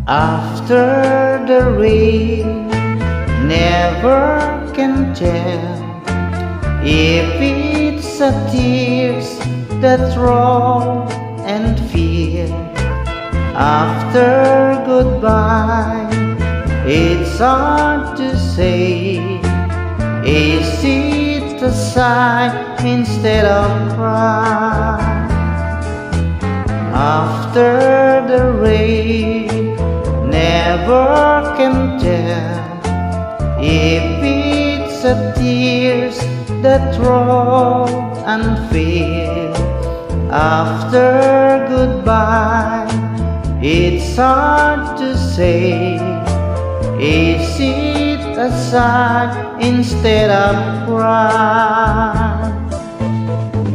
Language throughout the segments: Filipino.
After the rain, never can tell if it's a tears that roll and feel. After goodbye, it's hard to say. Is it a sigh instead of cry? After the rain, never can tell if it's a tears that roll and feel. After goodbye, it's hard to say. Is it a sigh instead of cry?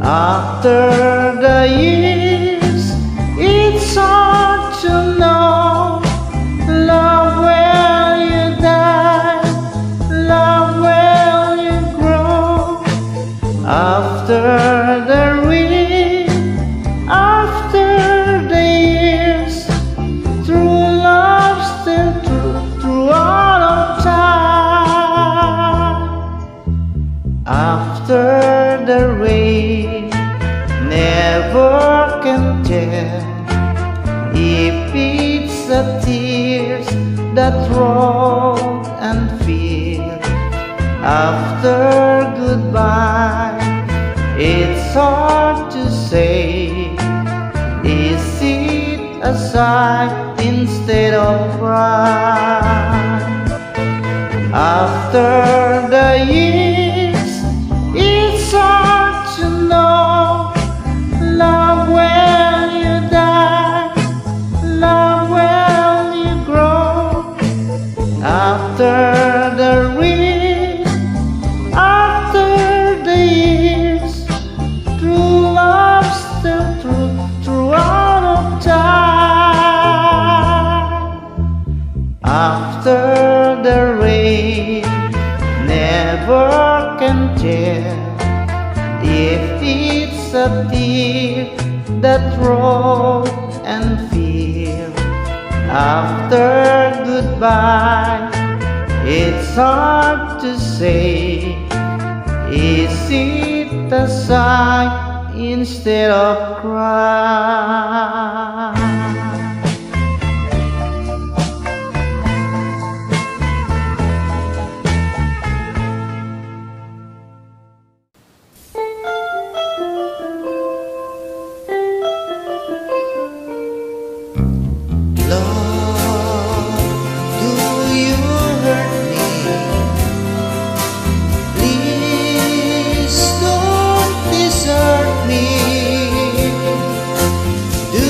After the years, it's hard to know. Love, will you die? Love, will you grow? After the rain, after the years, true love still true through all of time. After the rain, never can tell if it's a tears that roll and feel. After goodbye, it's hard to say. Is it a sigh instead of cry? After the years, it's hard to know. Love, will you die? Love, will you grow? After the rain, after the years, true love still true throughout of time. After the rain, never can tell if it's a tear that roll and feel. After goodbye, it's hard to say. Is it a sigh instead of cry? Lord, do you hurt me? Please don't desert me. Do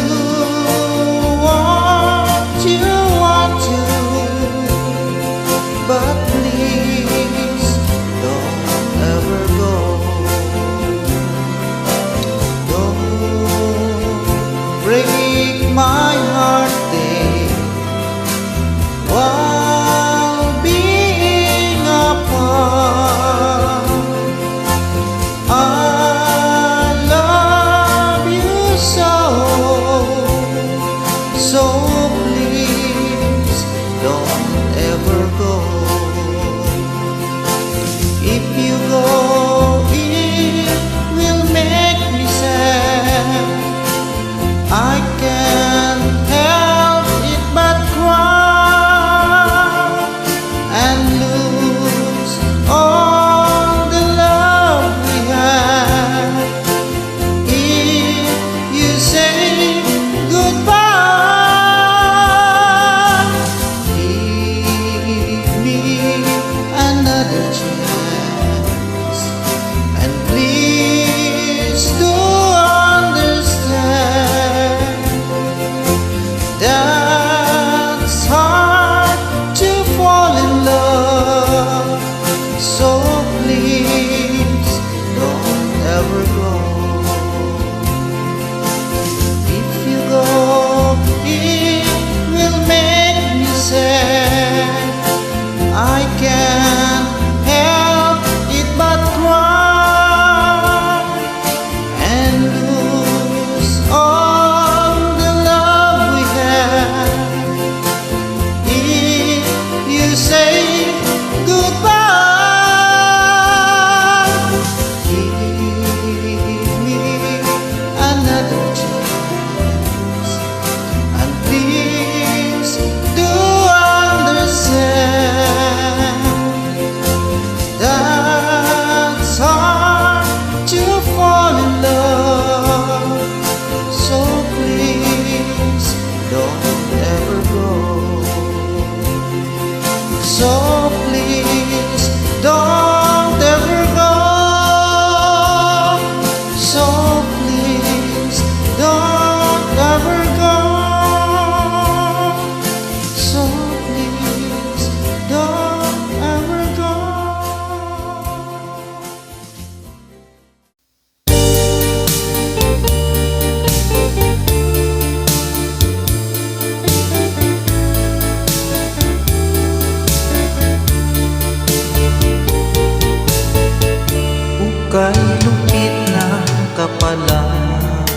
kay lupit na kapalaran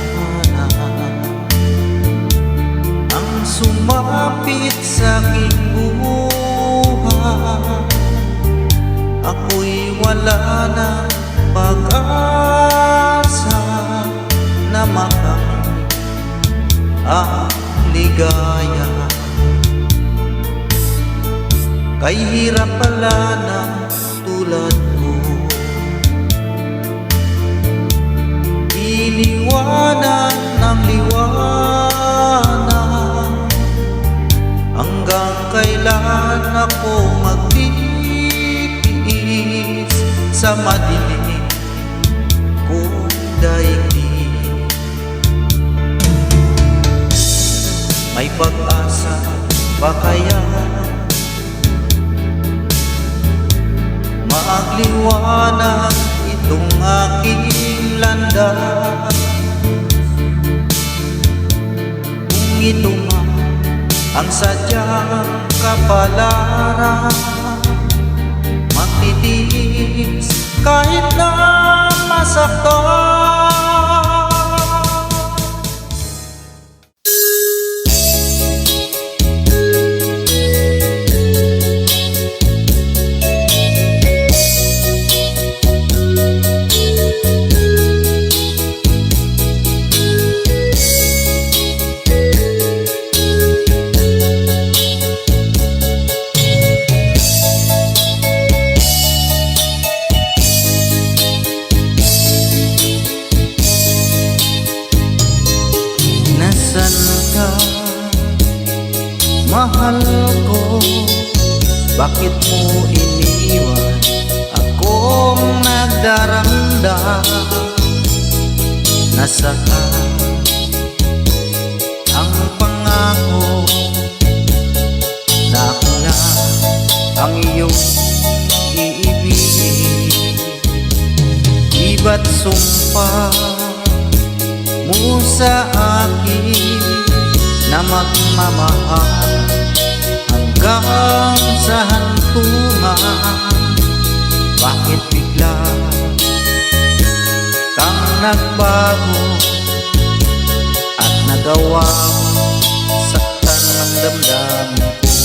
ang sumapit sa aking buhay. Ako'y wala na pag-asa na makamit ang ligaya. Kay hirap pala na tulad ko, iniwanan ng liwanag. Hanggang kailan ako magtitiis sa madilim kong daigdig? May pag-asa ba kaya maagliwanag itong aking landas? Kung ito man ang sadyang kapalaran, magtitiis kahit na masaktan. Mahal ko, bakit mo iniwan akong nagdaramdam? Nasaan ang pangako na ako na ang iyong iibigin? Iba't sumpa mo sa akin na magmamahal hanggang sa hantungan. Bakit bigla kang nagbago at nagawa saktan ng damdamin ko?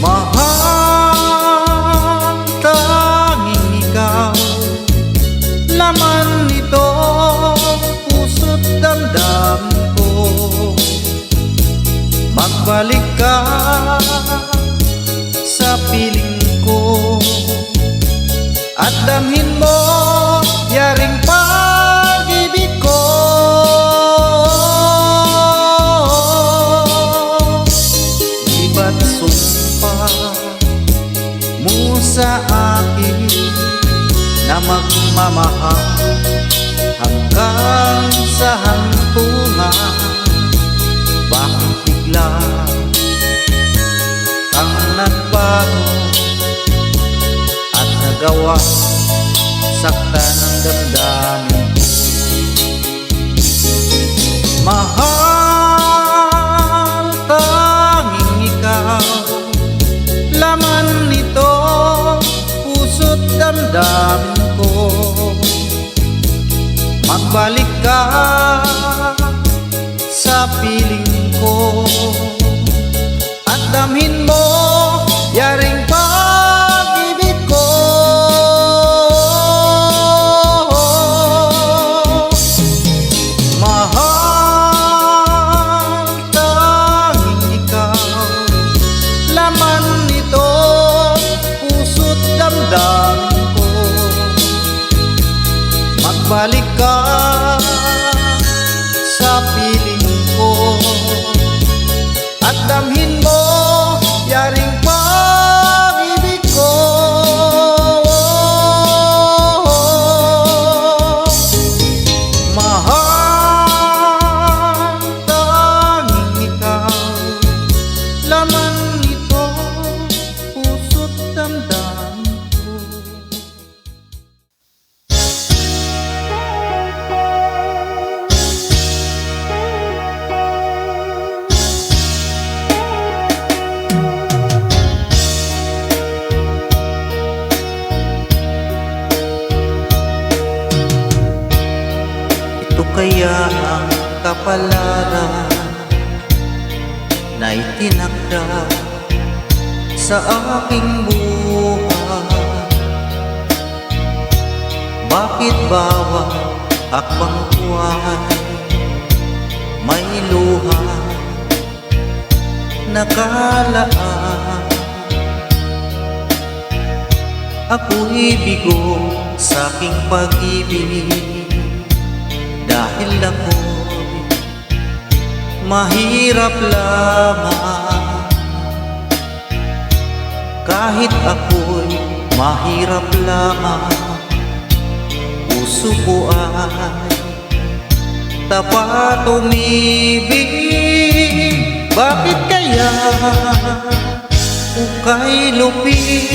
Mahal, tanging ikaw, laman nito puso't damdamin ko. Magbalik ka sa piling ko at damhin mo yaring pag-ibig ko. Iba't sumpa mo sa akin na magmamahal hanggang sa hantungan. Bakit bigla kang nagbago at nagawa saktan ng damdamin ko? Mahal, tanging ikaw, laman nito puso't damdamin ko. Magbalik ka sa piling ko at damhin mo yaring pag-ibig ko. Mahal, tanging ikaw, laman nito puso't damdamin ko. Magbalik ka sa piling ko at damhin mo yaring pag-ibig ko. Mahal, tanging ikaw, laman nito puso't damdamin ko. kaya ang kapalaran na itinakda sa aking buhay? Bakit bawat hakbang ko ay may luha nakalaan? Ako'y bigo sa aking pag-ibig dahil ako'y mahirap lamang. Kahit ako'y mahirap lamang, puso ko ay tapat umibig. Bakit kaya ukay lupit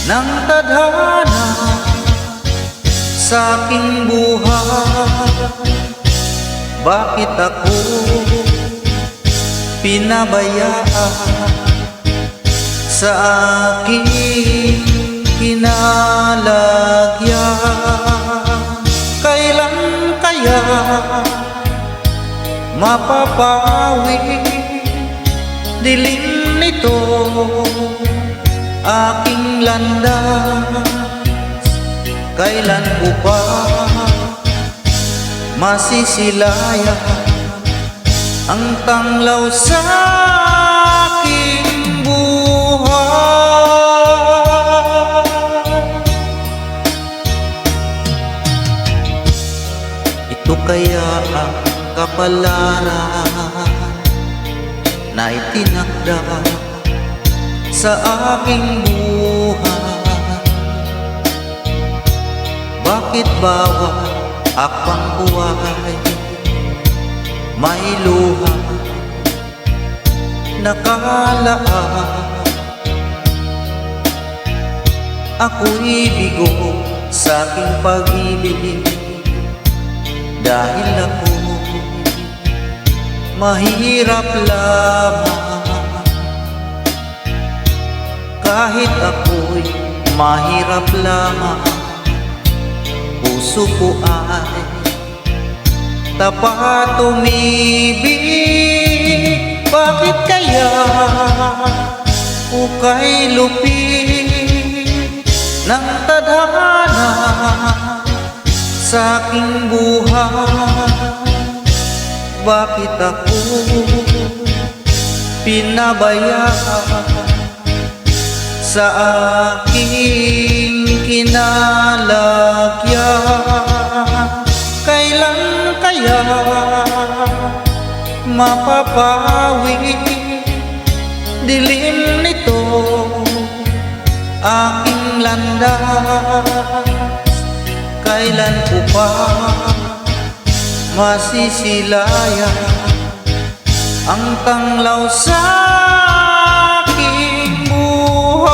ng tadhana sa aking buhay? Bakit ako pinabayaan sa aking kinalagyan? Kailan kaya mapapawi dilim nito aking landas? Kailan ko pa masisilayan ang tanglaw sa aking buhay? Ito kaya ang kapalaran na itinakda sa aking buhay? Bakit bawat hakbang buhay may luha nakalaan? Ako'y bigo sa aking pag-ibig dahil ako mahirap lamang. Kahit ako'y mahirap lamang, puso ko ay tapat umibig. Bakit kaya ukay lupit ng tadhana sa aking buhay? Bakit ako pinabayaan sa aking kinalagyan? Kailan kaya mapapawi dilim nito aking landas? Kailan ko pa masisilayan ang tanglaw sa aking buhay?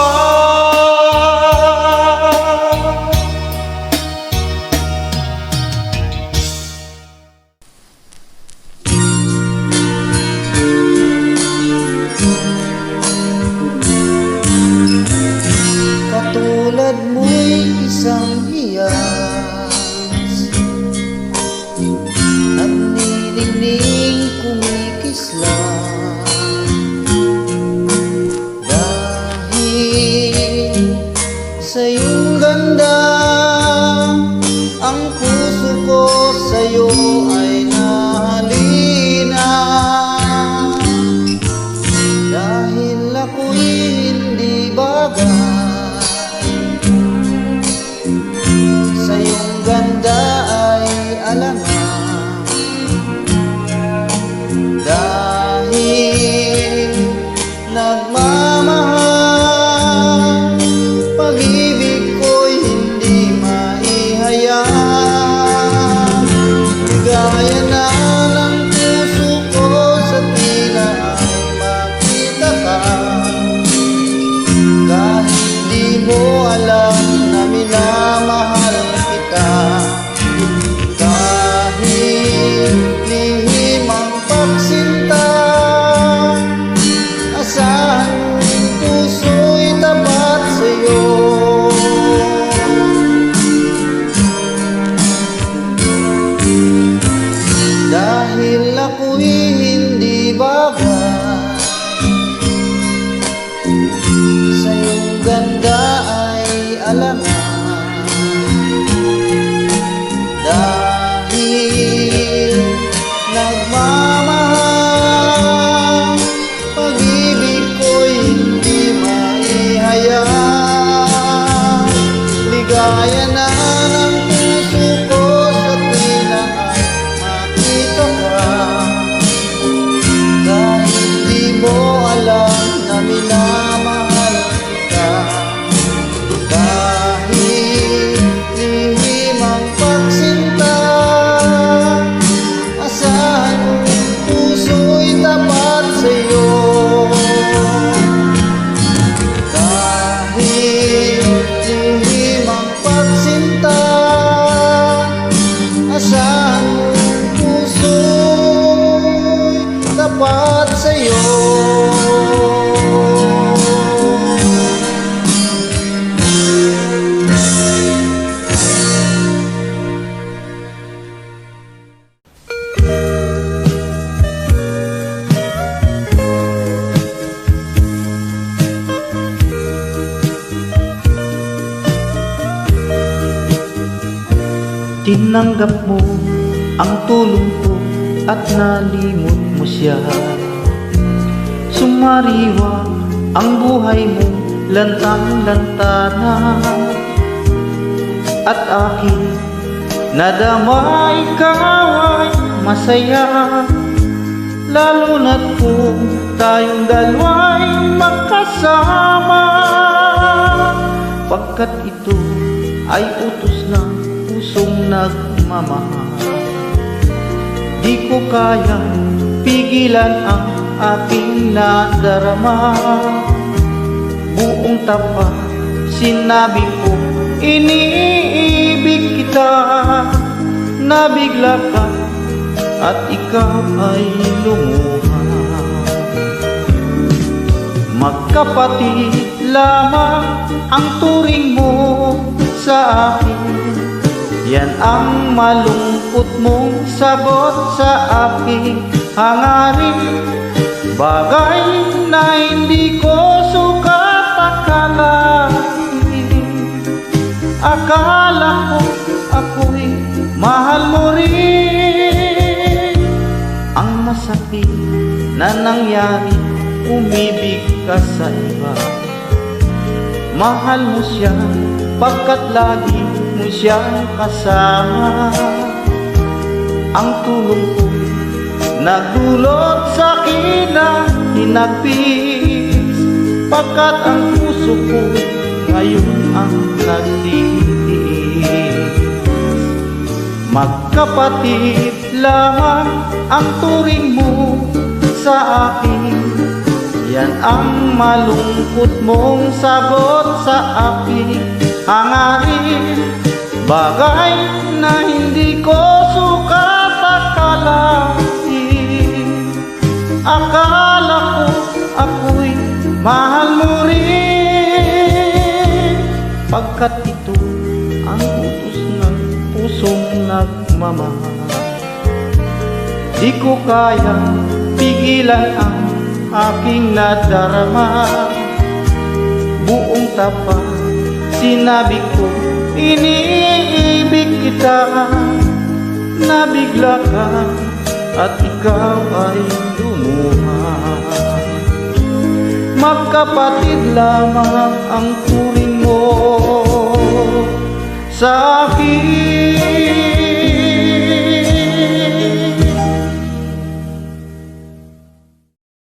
Katulad mo'y isang hiyas at nilingning kumikislang, dahil sa iyong ganda ang puso ko sa'yo ay nahalina. Dahil ako'y hindi bagay sa iyong ganda ay alangan. Dahil nagmamahal, pag-ibig ko'y hindi Kaya na ng puso ko sa tuwina ay makita ka. Kahit di mo alam na minamahal kita. Kahit lihim ang pagsinta, asahan mo puso'y tapat sa'yo. Kahit lihim ang pagsinta, asahan mo puso'y tapat sa'yo. Tinanggap mo ang tulong ko at nalimot mo siya. Sumariwa ang buhay mo, lantang-lantana. At aking nadama ikaw ay masaya, lalo na't kung tayong dalawa'y magkasama. Pagkat ito ay utos ng pusong nagmamahal, di ko kaya pigilan ang aking nadarama. Buong tapat sinabi ko, iniibig kita. Nabigla ka at ikaw ay lumuha. Magkapatid lamang ang turing mo sa akin. Yan ang malungkot mong sagot sa aking hangarin. Bagay na hindi ko sukat akalain. Akala ko ako'y mahal mo rin. Ang masakit na nangyari, umibig ka sa iba. Mahal mo siya pagkat lagi mo siyang kasama. Ang tulong ko nagdulot sa akin ng hinagpis, pagkat ang puso ko ngayon ang nagtitiis. Magkapatid lamang ang turing mo sa akin. Yan ang malungkot mong sagot sa aking hangarin. Bagay na hindi ko sukat akalain. Akala ko ako'y mahal mo rin, pagkat ito ang utos ng pusong nagmamahal. Di ko kaya pigilan ang aking nadarama. Buong tapat sinabi ko, iniibig kita. Nabigla ka at ikaw ay lumuha. Magkapatid lamang ang turing mo sa akin.